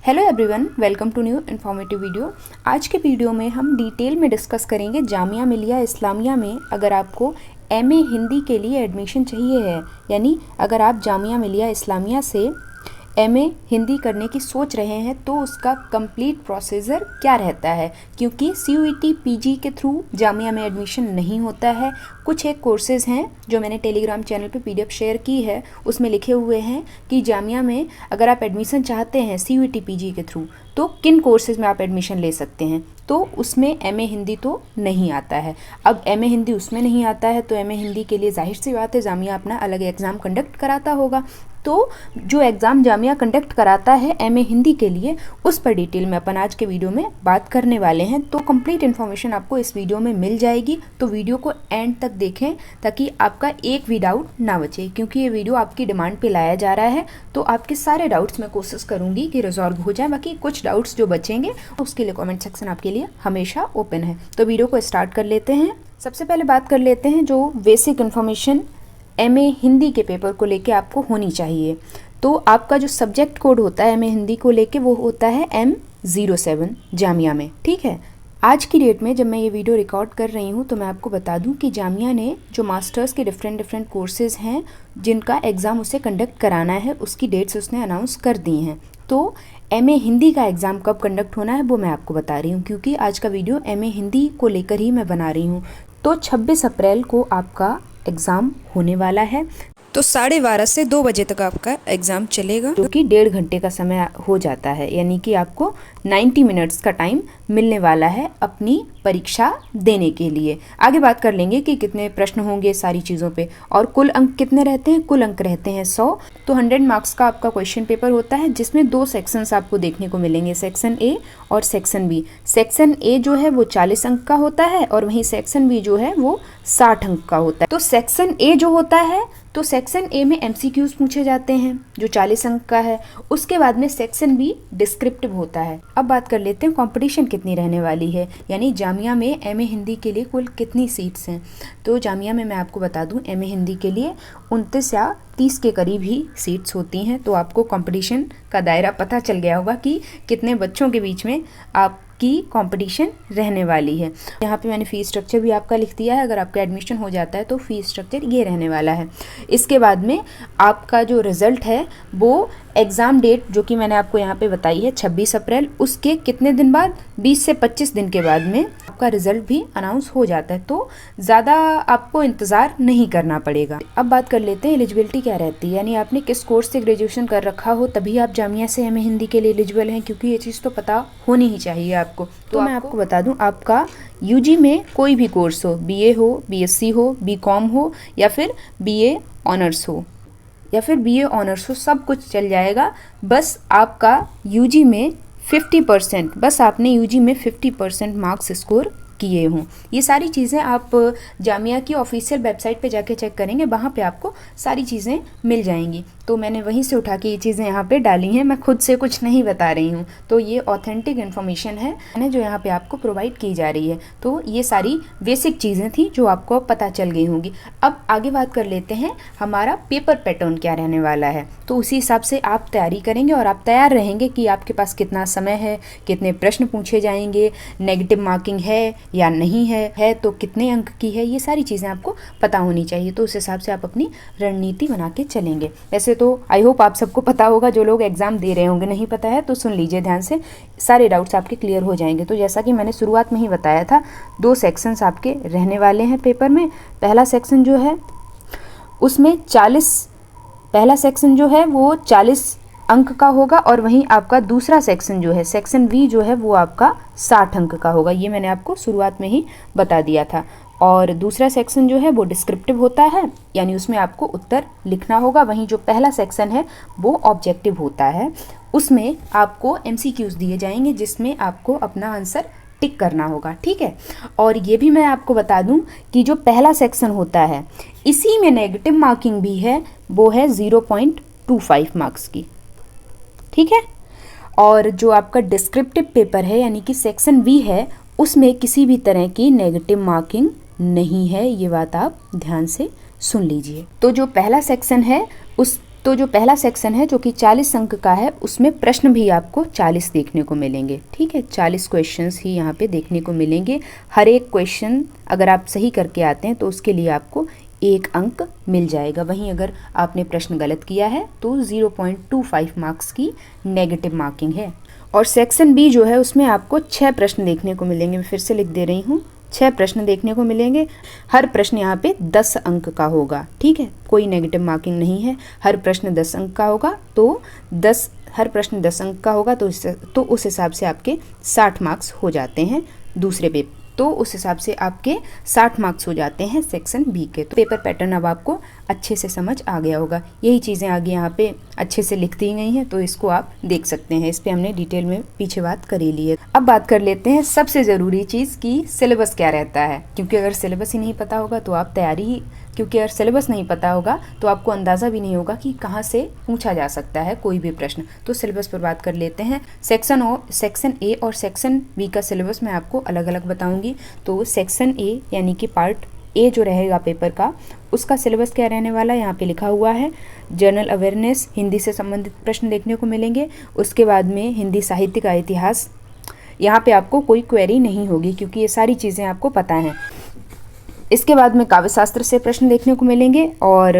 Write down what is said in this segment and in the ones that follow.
Hello everyone, welcome to new informative video. आज के video में हम डिटेल में डिस्कस करेंगे जामिया मिलिया इस्लामिया में अगर आपको एमए हिंदी के लिए एडमिशन चाहिए है, यानी अगर आप जामिया मिलिया इस्लामिया से एमए हिंदी करने की सोच रहे हैं तो उसका कंप्लीट प्रोसीजर क्या रहता है, क्योंकि सीयूईटी पीजी के थ्रू जामिया में एडमिशन नहीं होता है। कुछ एक कोर्सेज़ हैं जो मैंने टेलीग्राम चैनल पे पीडीएफ शेयर की है, उसमें लिखे हुए हैं कि जामिया में अगर आप एडमिशन चाहते हैं सीयूईटी पीजी के थ्रू तो किन कोर्सेज़ में आप एडमिशन ले सकते हैं। तो उसमें एमए हिंदी तो नहीं आता है। अब एमए हिंदी उसमें नहीं आता है तो एमए हिंदी के लिए जाहिर सी बात है जामिया अपना अलग एग्ज़ाम कंडक्ट कराता होगा। तो जो एग्ज़ाम जामिया कंडक्ट कराता है एमए हिंदी के लिए, उस पर डिटेल में अपन आज के वीडियो में बात करने वाले हैं। तो कंप्लीट इन्फॉर्मेशन आपको इस वीडियो में मिल जाएगी, तो वीडियो को एंड तक देखें ताकि आपका एक भी डाउट ना बचे, क्योंकि ये वीडियो आपकी डिमांड पे लाया जा रहा है। तो आपके सारे डाउट्स मैं कोशिश करूँगी कि रिजॉल्व हो जाए, बाकी कुछ डाउट्स जो बचेंगे उसके लिए कॉमेंट सेक्शन आपके लिए हमेशा ओपन है। तो वीडियो को स्टार्ट कर लेते हैं। सबसे पहले बात कर लेते हैं जो बेसिक इन्फॉर्मेशन एमए हिंदी के पेपर को लेके आपको होनी चाहिए। तो आपका जो सब्जेक्ट कोड होता है एमए हिंदी को लेके वो होता है M07 जामिया में, ठीक है। आज की डेट में जब मैं ये वीडियो रिकॉर्ड कर रही हूँ तो मैं आपको बता दूँ कि जामिया ने जो मास्टर्स के डिफरेंट कोर्सेज़ हैं जिनका एग्ज़ाम उसे कंडक्ट कराना है, उसकी डेट्स उसने अनाउंस कर दी हैं। तो एमए हिंदी का एग्ज़ाम कब कंडक्ट होना है वो मैं आपको बता रही हूँ, क्योंकि आज का वीडियो एमए हिंदी को लेकर ही मैं बना रही हूँ। तो 26 अप्रैल को आपका एग्ज़ाम होने वाला है। तो 12:30 से 2 बजे तक आपका एग्ज़ाम चलेगा, जो कि 1.5 घंटे का समय हो जाता है, यानी कि आपको 90 मिनट्स का टाइम मिलने वाला है अपनी परीक्षा देने के लिए। आगे बात कर लेंगे कि कितने प्रश्न होंगे सारी चीज़ों पे, और कुल अंक कितने रहते हैं। कुल अंक रहते हैं 100। तो 100 मार्क्स का आपका क्वेश्चन पेपर होता है, जिसमें 2 सेक्शंस आपको देखने को मिलेंगे, सेक्शन ए और सेक्शन बी। सेक्शन ए जो है वो 40 अंक का होता है और वहीं सेक्शन बी जो है वो 60 अंक का होता है। तो सेक्शन ए जो होता है, तो सेक्शन ए में एमसीक्यूज पूछे जाते हैं जो 40 अंक का है। उसके बाद में सेक्शन बी डिस्क्रिप्टिव होता है। अब बात कर लेते हैं कंपटीशन कितनी रहने वाली है, यानी जामिया में एमए हिंदी के लिए कुल कितनी सीट्स हैं। तो जामिया में मैं आपको बता दूं एमए हिंदी के लिए 29 या 30 के करीब ही सीट्स होती हैं। तो आपको कंपटीशन का दायरा पता चल गया होगा कि कितने बच्चों के बीच में आपकी कंपटीशन रहने वाली है। यहाँ पे मैंने फ़ीस स्ट्रक्चर भी आपका लिख दिया है। अगर आपका एडमिशन हो जाता है तो फ़ीस स्ट्रक्चर ये रहने वाला है। इसके बाद में आपका जो रिज़ल्ट है वो एग्ज़ाम डेट जो कि मैंने आपको यहाँ पे बताई है 26 अप्रैल, उसके कितने दिन बाद, 20 से 25 दिन के बाद में आपका रिज़ल्ट भी अनाउंस हो जाता है। तो ज़्यादा आपको इंतज़ार नहीं करना पड़ेगा। अब बात कर लेते हैं एलिजिबिलिटी क्या रहती है, यानी आपने किस कोर्स से ग्रेजुएशन कर रखा हो तभी आप जामिया से एमए हिंदी के लिए एलिजिबल हैं, क्योंकि ये चीज़ तो पता होनी ही चाहिए आपको। तो मैं आपको बता दूँ, आपका यूजी में कोई भी कोर्स हो, बीए हो, बीएससी हो, बीकॉम हो, या फिर बीए ऑनर्स हो, या फिर बीए ऑनर्स हो, सब कुछ चल जाएगा। बस आपका यूजी में 50%, बस आपने यूजी में 50% मार्क्स स्कोर किए हों। ये सारी चीज़ें आप जामिया की ऑफिशियल वेबसाइट पे जाके चेक करेंगे, वहाँ पे आपको सारी चीज़ें मिल जाएंगी। तो मैंने वहीं से उठा के ये चीज़ें यहाँ पे डाली हैं, मैं खुद से कुछ नहीं बता रही हूँ। तो ये ऑथेंटिक इन्फॉर्मेशन है जो यहाँ पे आपको प्रोवाइड की जा रही है। तो ये सारी बेसिक चीज़ें थी जो आपको पता चल गई होंगी। अब आगे बात कर लेते हैं हमारा पेपर पैटर्न क्या रहने वाला है। तो उसी हिसाब से आप तैयारी करेंगे और आप तैयार रहेंगे कि आपके पास कितना समय है, कितने प्रश्न पूछे जाएंगे, नेगेटिव मार्किंग है या नहीं है तो कितने अंक की है, ये सारी चीज़ें आपको पता होनी चाहिए। तो उस हिसाब से आप अपनी रणनीति बना के चलेंगे। वैसे तो आई होप आप सबको पता होगा, जो लोग एग्ज़ाम दे रहे होंगे नहीं पता है तो सुन लीजिए ध्यान से, सारे डाउट्स आपके क्लियर हो जाएंगे। तो जैसा कि मैंने शुरुआत में ही बताया था, 2 सेक्शंस आपके रहने वाले हैं पेपर में। पहला सेक्शन जो है उसमें 40, पहला सेक्शन जो है वो 40 अंक का होगा, और वहीं आपका दूसरा सेक्शन जो है सेक्शन बी जो है वो आपका 60 अंक का होगा। ये मैंने आपको शुरुआत में ही बता दिया था। और दूसरा सेक्शन जो है वो डिस्क्रिप्टिव होता है, यानी उसमें आपको उत्तर लिखना होगा। वहीं जो पहला सेक्शन है वो ऑब्जेक्टिव होता है, उसमें आपको एमसीक्यूज़ दिए जाएंगे जिसमें आपको अपना आंसर टिक करना होगा, ठीक है। और ये भी मैं आपको बता दूं कि जो पहला सेक्शन होता है इसी में नेगेटिव मार्किंग भी है, वो है 0.25 मार्क्स की, ठीक है। और जो आपका डिस्क्रिप्टिव पेपर है यानी कि सेक्शन बी है, उसमें किसी भी तरह की नेगेटिव मार्किंग नहीं है। ये बात आप ध्यान से सुन लीजिए। तो जो पहला सेक्शन है उस तो जो पहला सेक्शन है जो कि 40 अंक का है, उसमें प्रश्न भी आपको 40 देखने को मिलेंगे। ठीक है, 40 क्वेश्चंस ही यहाँ पे देखने को मिलेंगे। हर एक क्वेश्चन अगर आप सही करके आते हैं तो उसके लिए आपको 1 अंक मिल जाएगा। वहीं अगर आपने प्रश्न गलत किया है तो 0.25 मार्क्स की नेगेटिव मार्किंग है। और सेक्शन बी जो है उसमें आपको 6 प्रश्न देखने को मिलेंगे। मैं फिर से लिख दे रही हूँ, 6 प्रश्न देखने को मिलेंगे। हर प्रश्न यहाँ पे 10 अंक का होगा। ठीक है, कोई नेगेटिव मार्किंग नहीं है। हर प्रश्न 10 अंक का होगा तो हर प्रश्न 10 अंक का होगा तो उस हिसाब से आपके 60 मार्क्स हो जाते हैं दूसरे पेपर। तो उस हिसाब से आपके 60 मार्क्स हो जाते हैं सेक्शन बी के। तो पेपर पैटर्न अब आपको अच्छे से समझ आ गया होगा। यही चीज़ें आगे यहाँ पे अच्छे से लिख दी गई हैं, तो इसको आप देख सकते हैं। इस पे हमने डिटेल में पीछे बात कर ही ली है। अब बात कर लेते हैं सबसे ज़रूरी चीज़ की सिलेबस क्या रहता है, क्योंकि अगर सिलेबस ही नहीं पता होगा तो आप क्योंकि अगर सिलेबस नहीं पता होगा तो आपको अंदाज़ा भी नहीं होगा कि कहाँ से पूछा जा सकता है कोई भी प्रश्न। तो सिलेबस पर बात कर लेते हैं। सेक्शन ए और सेक्शन बी का सिलेबस मैं आपको अलग अलग बताऊंगी। तो सेक्शन ए यानी कि पार्ट ए जो रहेगा पेपर का, उसका सिलेबस क्या रहने वाला है यहाँ पे लिखा हुआ है। जनरल अवेयरनेस, हिंदी से संबंधित प्रश्न देखने को मिलेंगे। उसके बाद में हिंदी साहित्य का इतिहास, यहाँ पे आपको कोई क्वेरी नहीं होगी क्योंकि ये सारी चीज़ें आपको पता हैं। इसके बाद में काव्य शास्त्र से प्रश्न देखने को मिलेंगे और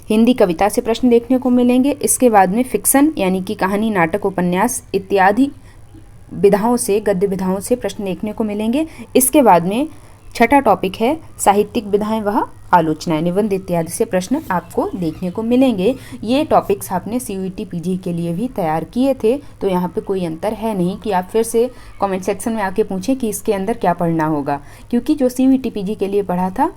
हिंदी कविता से प्रश्न देखने को मिलेंगे। इसके बाद में फिक्शन यानी कि कहानी, नाटक, उपन्यास इत्यादि विधाओं से, गद्य विधाओं से प्रश्न देखने को मिलेंगे। इसके बाद में छठा टॉपिक है साहित्यिक विधाएं वह आलोचनाएं, निबंध इत्यादि से प्रश्न आपको देखने को मिलेंगे। ये टॉपिक्स आपने CUET PG के लिए भी तैयार किए थे, तो यहाँ पे कोई अंतर है नहीं कि आप फिर से कमेंट सेक्शन में आके पूछें कि इसके अंदर क्या पढ़ना होगा, क्योंकि जो CUET PG के लिए पढ़ा था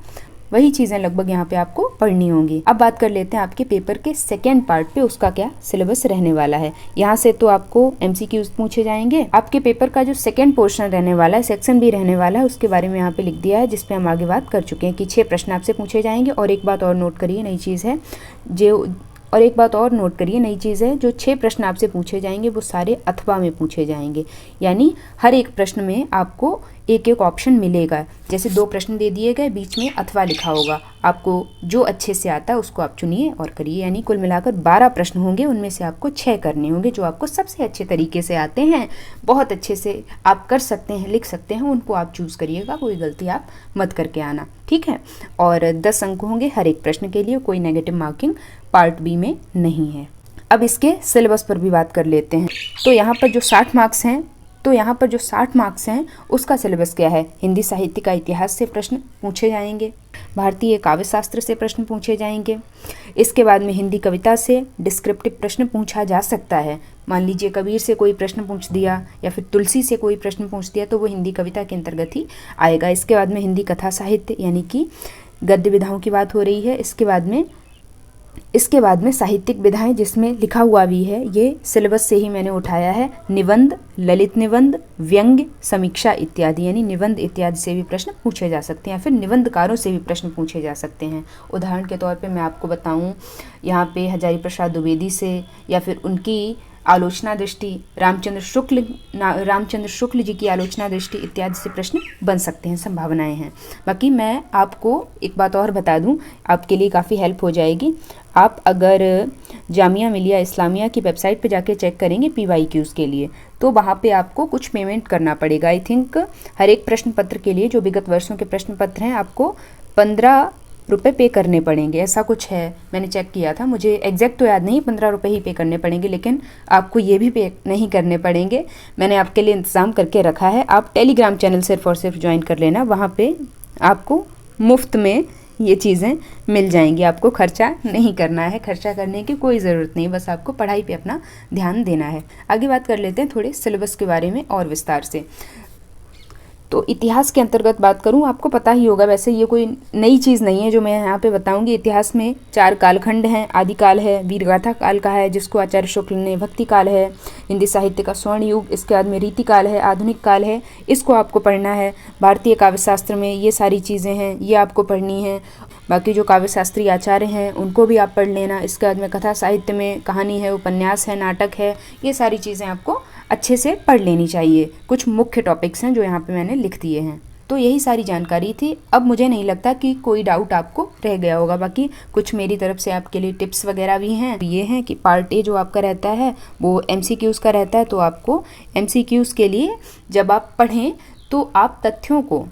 वही चीज़ें लगभग यहाँ पे आपको पढ़नी होंगी। अब बात कर लेते हैं आपके पेपर के सेकेंड पार्ट पे, उसका क्या सिलेबस रहने वाला है। यहाँ से तो आपको MCQs पूछे जाएंगे। आपके पेपर का जो सेकेंड पोर्शन रहने वाला है, सेक्शन बी रहने वाला है, उसके बारे में यहाँ पे लिख दिया है, जिसपे हम आगे बात कर चुके हैं कि 6 प्रश्न आपसे पूछे जाएंगे। और एक बात और नोट करिए, नई चीज़ है जो 6 प्रश्न आपसे पूछे जाएंगे वो सारे अथवा में पूछे जाएंगे। यानी हर एक प्रश्न में आपको एक एक ऑप्शन मिलेगा। जैसे 2 प्रश्न दे दिए गए, बीच में अथवा लिखा होगा, आपको जो अच्छे से आता है उसको आप चुनिए और करिए। यानी कुल मिलाकर 12 प्रश्न होंगे, उनमें से आपको 6 करने होंगे जो आपको सबसे अच्छे तरीके से आते हैं, बहुत अच्छे से आप कर सकते हैं, लिख सकते हैं, उनको आप चूज़ करिएगा, कोई गलती आप मत करके आना। ठीक है, और 10 अंक होंगे हर एक प्रश्न के लिए, कोई नेगेटिव मार्किंग पार्ट बी में नहीं है। अब इसके सिलेबस पर भी बात कर लेते हैं। तो यहाँ पर जो 60 मार्क्स हैं उसका सिलेबस क्या है। हिंदी साहित्य का इतिहास से प्रश्न पूछे जाएंगे, भारतीय काव्य शास्त्र से प्रश्न पूछे जाएंगे। इसके बाद में हिंदी कविता से डिस्क्रिप्टिव प्रश्न पूछा जा सकता है। मान लीजिए कबीर से कोई प्रश्न पूछ दिया या फिर तुलसी से कोई प्रश्न पूछ दिया तो वो हिंदी कविता के अंतर्गत ही आएगा। इसके बाद में हिंदी कथा साहित्य यानी कि गद्य विधाओं की बात हो रही है। इसके बाद में साहित्यिक विधाएं, जिसमें लिखा हुआ भी है, ये सिलेबस से ही मैंने उठाया है। निबंध, ललित निबंध, व्यंग्य, समीक्षा इत्यादि, यानी निबंध इत्यादि से भी प्रश्न पूछे जा सकते हैं, फिर निबंधकारों से भी प्रश्न पूछे जा सकते हैं। उदाहरण के तौर पे मैं आपको बताऊं, यहाँ पे हजारी प्रसाद द्विवेदी से या फिर उनकी आलोचना दृष्टि, रामचंद्र शुक्ल जी की आलोचना दृष्टि इत्यादि से प्रश्न बन सकते हैं, संभावनाएं हैं। बाकी मैं आपको एक बात और बता दूं, आपके लिए काफ़ी हेल्प हो जाएगी। आप अगर जामिया मिलिया इस्लामिया की वेबसाइट पे जाके चेक करेंगे PYQs के लिए, तो वहाँ पे आपको कुछ पेमेंट करना पड़ेगा। आई थिंक हर एक प्रश्न पत्र के लिए, जो विगत वर्षों के प्रश्न पत्र हैं, आपको 15 रुपये पे करने पड़ेंगे, ऐसा कुछ है। मैंने चेक किया था, मुझे एग्जैक्ट तो याद नहीं, 15 रुपये ही पे करने पड़ेंगे, लेकिन आपको ये भी पे नहीं करने पड़ेंगे। मैंने आपके लिए इंतज़ाम करके रखा है। आप टेलीग्राम चैनल सिर्फ और सिर्फ ज्वाइन कर लेना, वहाँ पे आपको मुफ्त में ये चीज़ें मिल जाएंगी। आपको खर्चा नहीं करना है, खर्चा करने की कोई ज़रूरत नहीं, बस आपको पढ़ाई पे अपना ध्यान देना है। आगे बात कर लेते हैं थोड़े सिलेबस के बारे में और विस्तार से। तो इतिहास के अंतर्गत बात करूं, आपको पता ही होगा, वैसे ये कोई नई चीज़ नहीं है जो मैं यहाँ पे बताऊंगी। इतिहास में 4 कालखंड हैं। आदिकाल है, वीरगाथा काल का है जिसको आचार्य शुक्ल ने भक्ति काल है, हिंदी साहित्य का स्वर्ण युग, इसके बाद में रीति काल है, आधुनिक काल है, इसको आपको पढ़ना है। भारतीय काव्य शास्त्र में ये सारी चीज़ें हैं, ये आपको पढ़नी है। बाकी जो काव्य शास्त्री आचार्य हैं उनको भी आप पढ़ लेना। इसके बाद में कथा साहित्य में कहानी है, उपन्यास है, नाटक है, ये सारी चीज़ें आपको अच्छे से पढ़ लेनी चाहिए। कुछ मुख्य टॉपिक्स हैं जो यहाँ पे मैंने लिख दिए हैं। तो यही सारी जानकारी थी। अब मुझे नहीं लगता कि कोई डाउट आपको रह गया होगा। बाकी कुछ मेरी तरफ से आपके लिए टिप्स वगैरह भी हैं। ये हैं कि पार्ट ए जो आपका रहता है वो MCQs का रहता है, तो आपको MCQs के लिए जब आप पढ़ें तो आप तथ्यों को,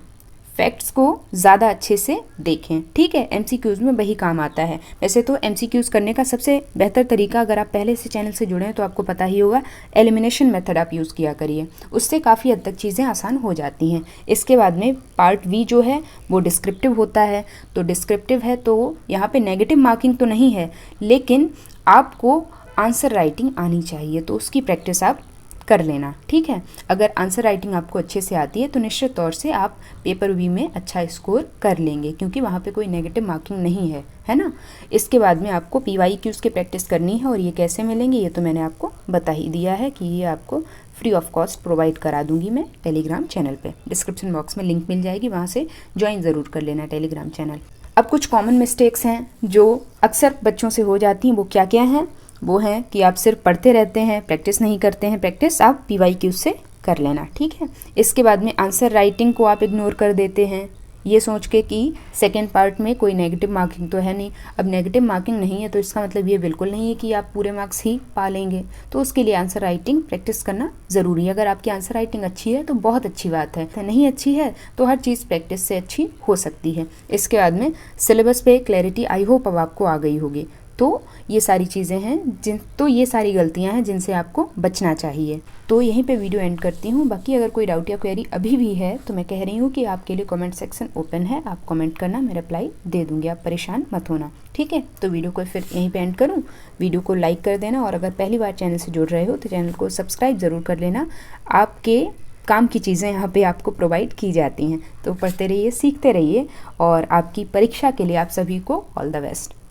फैक्ट्स को ज़्यादा अच्छे से देखें, ठीक है। MCQs में वही काम आता है। वैसे तो MCQs करने का सबसे बेहतर तरीका, अगर आप पहले से चैनल से जुड़े हैं तो आपको पता ही होगा, एलिमिनेशन मेथड आप यूज़ किया करिए, उससे काफ़ी हद तक चीज़ें आसान हो जाती हैं। इसके बाद में पार्ट बी जो है वो डिस्क्रिप्टिव होता है। तो डिस्क्रिप्टिव है तो यहाँ पर नेगेटिव मार्किंग तो नहीं है, लेकिन आपको आंसर राइटिंग आनी चाहिए, तो उसकी प्रैक्टिस आप कर लेना, ठीक है। अगर आंसर राइटिंग आपको अच्छे से आती है तो निश्चित तौर से आप पेपर बी में अच्छा स्कोर कर लेंगे, क्योंकि वहाँ पे कोई नेगेटिव मार्किंग नहीं है ना। इसके बाद में आपको PYQs की प्रैक्टिस करनी है, और ये कैसे मिलेंगे ये तो मैंने आपको बता ही दिया है कि ये आपको फ्री ऑफ कॉस्ट प्रोवाइड करा दूंगी मैं टेलीग्राम चैनल पे। डिस्क्रिप्शन बॉक्स में लिंक मिल जाएगी, वहाँ से ज्वाइन ज़रूर कर लेना टेलीग्राम चैनल। अब कुछ कॉमन मिस्टेक्स हैं जो अक्सर बच्चों से हो जाती हैं, वो क्या क्या हैं? वो है कि आप सिर्फ पढ़ते रहते हैं, प्रैक्टिस नहीं करते हैं। प्रैक्टिस आप PYQ से कर लेना, ठीक है। इसके बाद में आंसर राइटिंग को आप इग्नोर कर देते हैं, ये सोच के कि सेकंड पार्ट में कोई नेगेटिव मार्किंग तो है नहीं। अब नेगेटिव मार्किंग नहीं है तो इसका मतलब ये बिल्कुल नहीं है कि आप पूरे मार्क्स ही पा लेंगे। तो उसके लिए आंसर राइटिंग प्रैक्टिस करना ज़रूरी है। अगर आपकी आंसर राइटिंग अच्छी है तो बहुत अच्छी बात है, नहीं अच्छी है तो हर चीज़ प्रैक्टिस से अच्छी हो सकती है। इसके बाद में सिलेबस पे क्लैरिटी आई होप अब आपको आ गई होगी। तो ये सारी चीज़ें हैं ये सारी गलतियां हैं जिनसे आपको बचना चाहिए। तो यहीं पे वीडियो एंड करती हूँ। बाकी अगर कोई डाउट या क्वेरी अभी भी है तो मैं कह रही हूँ कि आपके लिए कमेंट सेक्शन ओपन है, आप कमेंट करना, मैं रिप्लाई दे दूँगी, आप परेशान मत होना, ठीक है। तो वीडियो को फिर यहीं पे एंड करूँ। वीडियो को लाइक कर देना, और अगर पहली बार चैनल से जुड़ रहे हो तो चैनल को सब्सक्राइब ज़रूर कर लेना। आपके काम की चीज़ें यहाँ पे आपको प्रोवाइड की जाती हैं। तो पढ़ते रहिए, सीखते रहिए, और आपकी परीक्षा के लिए आप सभी को ऑल द बेस्ट।